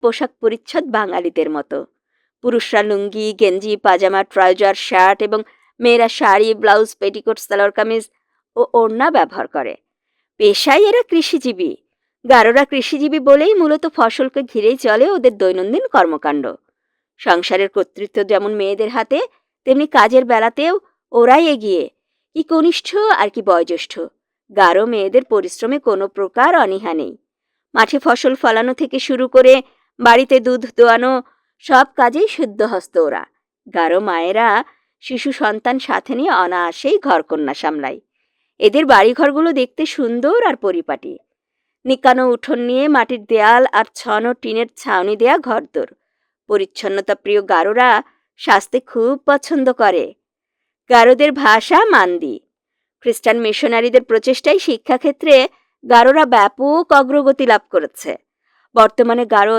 পোশাক পরিচ্ছদ বাঙালিদের মতো। পুরুষরা লুঙ্গি, গেঞ্জি, পাজামা, ট্রাউজার, শার্ট এবং মেয়েরা শাড়ি, ব্লাউজ, পেটিকোট, সালোয়ার কামিজ ও ওড়না ব্যবহার করে। পেশায় এরা কৃষিজীবী। গারোরা কৃষিজীবী বলেই মূলত ফসলকে ঘিরেই চলে ওদের দৈনন্দিন কর্মকাণ্ড। সংসারের কর্তৃত্ব যেমন মেয়েদের হাতে, তেমনি কাজের বেলাতেও ওরাই এগিয়ে, কি কনিষ্ঠ আর কি বয়োজ্যেষ্ঠ। গারো মেয়েদের পরিশ্রমে কোনো প্রকার অনীহা নেই। মাঠে ফসল ফলানো থেকে শুরু করে বাড়িতে দুধ দোয়ানো, সব কাজেই শুদ্ধহস্ত ওরা। গারো মায়েরা শিশু সন্তান সাথে নিয়ে অনায়াসেই ঘরকন্যা সামলায়। এদের বাড়িঘরগুলো দেখতে সুন্দর আর পরিপাটি। নিকানো উঠোন নিয়ে মাটির দেয়াল আর ছন টিনের ছাউনি দেয়া ঘরদোর। পরিচ্ছন্নতা প্রিয় গারোরা স্বাস্থ্যে খুব পছন্দ করে। গারোদের ভাষা মান্দি। খ্রিস্টান মিশনারিদের প্রচেষ্টায় শিক্ষাক্ষেত্রে গারোরা ব্যাপক অগ্রগতি লাভ করেছে। বর্তমানে গারো